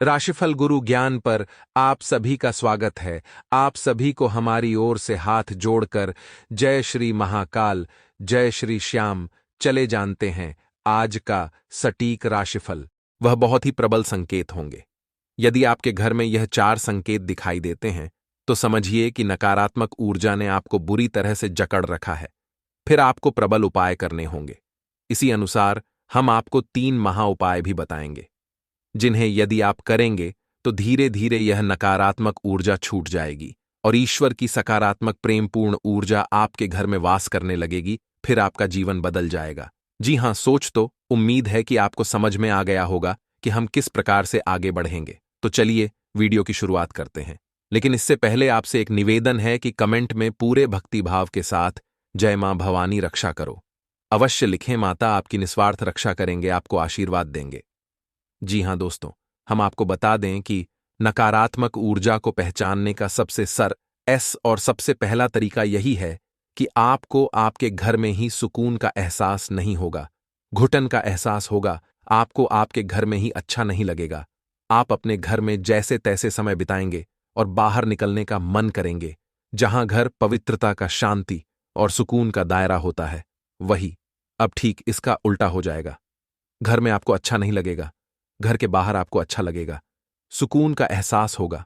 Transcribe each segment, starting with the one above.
राशिफल गुरु ज्ञान पर आप सभी का स्वागत है। आप सभी को हमारी ओर से हाथ जोड़कर जय श्री महाकाल, जय श्री श्याम। चले जानते हैं आज का सटीक राशिफल। वह बहुत ही प्रबल संकेत होंगे। यदि आपके घर में यह 4 संकेत दिखाई देते हैं तो समझिए कि नकारात्मक ऊर्जा ने आपको बुरी तरह से जकड़ रखा है। फिर आपको प्रबल उपाय करने होंगे। इसी अनुसार हम आपको 3 महा उपाय भी बताएंगे, जिन्हें यदि आप करेंगे तो धीरे धीरे यह नकारात्मक ऊर्जा छूट जाएगी और ईश्वर की सकारात्मक प्रेमपूर्ण ऊर्जा आपके घर में वास करने लगेगी। फिर आपका जीवन बदल जाएगा। जी हां, सोच तो उम्मीद है कि आपको समझ में आ गया होगा कि हम किस प्रकार से आगे बढ़ेंगे। तो चलिए वीडियो की शुरुआत करते हैं। लेकिन इससे पहले आपसे एक निवेदन है कि कमेंट में पूरे भक्तिभाव के साथ जय मां भवानी रक्षा करो अवश्य लिखें। माता आपकी निस्वार्थ रक्षा करेंगे, आपको आशीर्वाद देंगे। जी हां दोस्तों, हम आपको बता दें कि नकारात्मक ऊर्जा को पहचानने का सबसे और सबसे पहला तरीका यही है कि आपको आपके घर में ही सुकून का एहसास नहीं होगा, घुटन का एहसास होगा। आपको आपके घर में ही अच्छा नहीं लगेगा। आप अपने घर में जैसे तैसे समय बिताएंगे और बाहर निकलने का मन करेंगे। जहां घर पवित्रता का, शांति और सुकून का दायरा होता है, वही अब ठीक इसका उल्टा हो जाएगा। घर में आपको अच्छा नहीं लगेगा, घर के बाहर आपको अच्छा लगेगा, सुकून का एहसास होगा।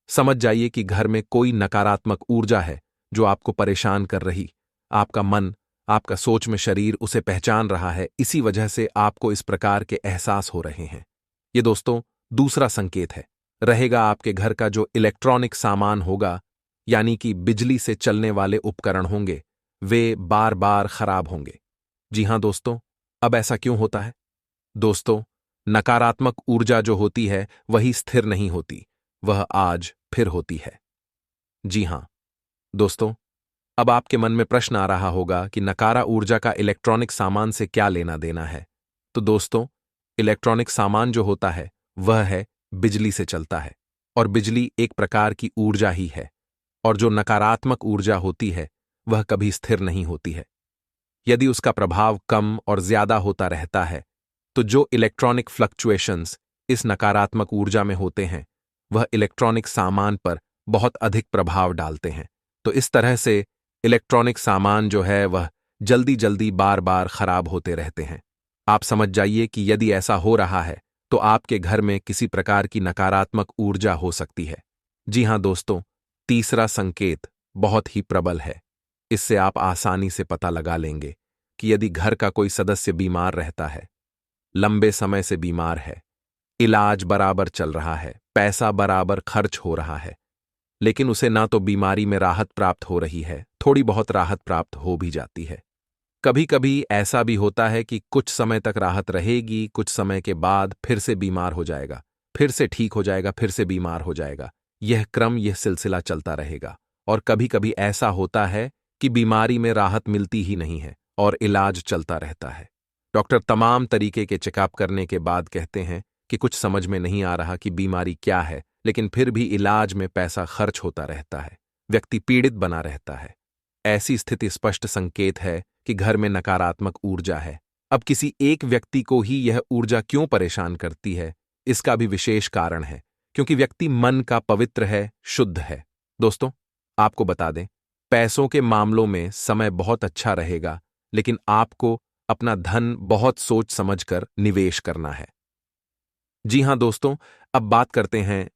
समझ जाइए कि घर में कोई नकारात्मक ऊर्जा है जो आपको परेशान कर रही। आपका मन, आपका सोच में शरीर उसे पहचान रहा है। इसी वजह से आपको इस प्रकार के एहसास हो रहे हैं। ये दोस्तों दूसरा संकेत है। रहेगा आपके घर का जो इलेक्ट्रॉनिक सामान होगा, यानी कि बिजली से चलने वाले उपकरण होंगे, वे बार बार खराब होंगे। जी हां दोस्तों, अब ऐसा क्यों होता है? दोस्तों, नकारात्मक ऊर्जा जो होती है वही स्थिर नहीं होती, वह आज फिर होती है। जी हां दोस्तों, अब आपके मन में प्रश्न आ रहा होगा कि नकारा ऊर्जा का इलेक्ट्रॉनिक सामान से क्या लेना देना है। तो दोस्तों, इलेक्ट्रॉनिक सामान जो होता है वह है बिजली से चलता है, और बिजली एक प्रकार की ऊर्जा ही है। और जो नकारात्मक ऊर्जा होती है वह कभी स्थिर नहीं होती है। यदि उसका प्रभाव कम और ज्यादा होता रहता है तो जो इलेक्ट्रॉनिक फ्लक्चुएशंस इस नकारात्मक ऊर्जा में होते हैं वह इलेक्ट्रॉनिक सामान पर बहुत अधिक प्रभाव डालते हैं। तो इस तरह से इलेक्ट्रॉनिक सामान जो है वह जल्दी जल्दी बार बार खराब होते रहते हैं। आप समझ जाइए कि यदि ऐसा हो रहा है तो आपके घर में किसी प्रकार की नकारात्मक ऊर्जा हो सकती है। जी हां दोस्तों, तीसरा संकेत बहुत ही प्रबल है। इससे आप आसानी से पता लगा लेंगे कि यदि घर का कोई सदस्य बीमार रहता है, लंबे समय से बीमार है, इलाज बराबर चल रहा है, पैसा बराबर खर्च हो रहा है, लेकिन उसे ना तो बीमारी में राहत प्राप्त हो रही है, थोड़ी बहुत राहत प्राप्त हो भी जाती है। कभी कभी ऐसा भी होता है कि कुछ समय तक राहत रहेगी, कुछ समय के बाद फिर से बीमार हो जाएगा, फिर से ठीक हो जाएगा, फिर से बीमार हो जाएगा। यह क्रम, यह सिलसिला चलता रहेगा। और कभी कभी ऐसा होता है कि बीमारी में राहत मिलती ही नहीं है और इलाज चलता रहता है। डॉक्टर तमाम तरीके के चेकअप करने के बाद कहते हैं कि कुछ समझ में नहीं आ रहा कि बीमारी क्या है, लेकिन फिर भी इलाज में पैसा खर्च होता रहता है, व्यक्ति पीड़ित बना रहता है। ऐसी स्थिति स्पष्ट संकेत है कि घर में नकारात्मक ऊर्जा है। अब किसी एक व्यक्ति को ही यह ऊर्जा क्यों परेशान करती है, इसका भी विशेष कारण है, क्योंकि व्यक्ति मन का पवित्र है, शुद्ध है। दोस्तों, आपको बता दें, पैसों के मामलों में समय बहुत अच्छा रहेगा, लेकिन आपको अपना धन बहुत सोच समझकर निवेश करना है। जी हां दोस्तों, अब बात करते हैं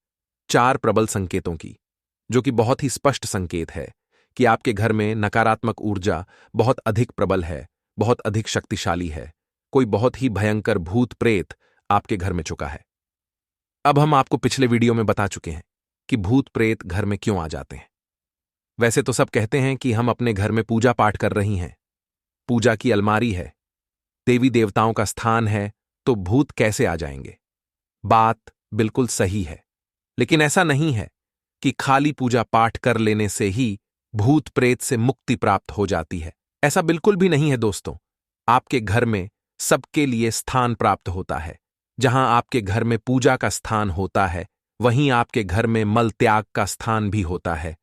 4 प्रबल संकेतों की, जो कि बहुत ही स्पष्ट संकेत है कि आपके घर में नकारात्मक ऊर्जा बहुत अधिक प्रबल है, बहुत अधिक शक्तिशाली है। कोई बहुत ही भयंकर भूत प्रेत आपके घर में चुका है। अब हम आपको पिछले वीडियो में बता चुके हैं कि भूत प्रेत घर में क्यों आ जाते हैं। वैसे तो सब कहते हैं कि हम अपने घर में पूजा पाठ कर रही हैं, पूजा की अलमारी है, देवी देवताओं का स्थान है, तो भूत कैसे आ जाएंगे? बात बिल्कुल सही है, लेकिन ऐसा नहीं है कि खाली पूजा पाठ कर लेने से ही भूत प्रेत से मुक्ति प्राप्त हो जाती है। ऐसा बिल्कुल भी नहीं है दोस्तों। आपके घर में सबके लिए स्थान प्राप्त होता है। जहां आपके घर में पूजा का स्थान होता है, वहीं आपके घर में मल त्याग का स्थान भी होता है।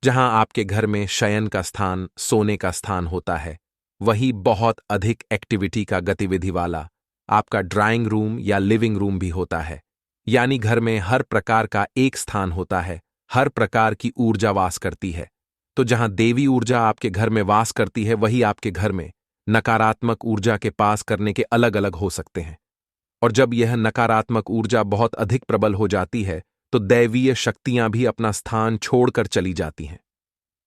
जहां आपके घर में शयन का स्थान, सोने का स्थान होता है, वही बहुत अधिक एक्टिविटी का गतिविधि वाला आपका ड्राइंग रूम या लिविंग रूम भी होता है। यानी घर में हर प्रकार का एक स्थान होता है, हर प्रकार की ऊर्जा वास करती है। तो जहां देवी ऊर्जा आपके घर में वास करती है, वही आपके घर में नकारात्मक ऊर्जा के पास करने के अलग अलग हो सकते हैं। और जब यह नकारात्मक ऊर्जा बहुत अधिक प्रबल हो जाती है, तो दैवीय शक्तियां भी अपना स्थान छोड़कर चली जाती हैं।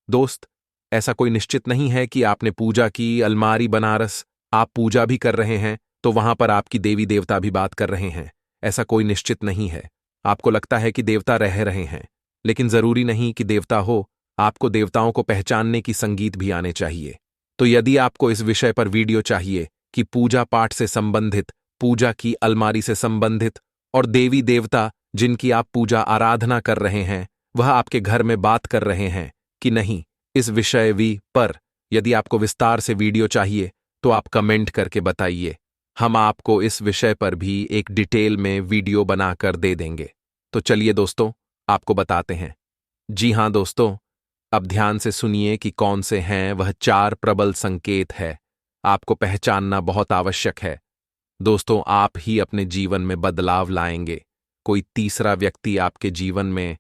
दोस्त, ऐसा कोई निश्चित नहीं है कि आपने पूजा की, अलमारी बनारस, आप पूजा भी कर रहे हैं तो वहां पर आपकी देवी देवता भी बात कर रहे हैं। ऐसा कोई निश्चित नहीं है। आपको लगता है कि देवता रह रहे हैं, लेकिन जरूरी नहीं कि देवता हो। आपको देवताओं को पहचानने की संगीत भी आने चाहिए। तो यदि आपको इस विषय पर वीडियो चाहिए कि पूजा पाठ से संबंधित, पूजा की अलमारी से संबंधित और देवी देवता जिनकी आप पूजा आराधना कर रहे हैं, वह आपके घर में बात कर रहे हैं कि नहीं, इस विषय पर यदि आपको विस्तार से वीडियो चाहिए तो आप कमेंट करके बताइए। हम आपको इस विषय पर भी एक डिटेल में वीडियो बनाकर दे देंगे। तो चलिए दोस्तों, आपको बताते हैं। जी हां दोस्तों, अब ध्यान से सुनिए कि कौन से हैं वह 4 प्रबल संकेत है। आपको पहचानना बहुत आवश्यक है। दोस्तों, आप ही अपने जीवन में बदलाव लाएंगे। कोई तीसरा व्यक्ति आपके जीवन में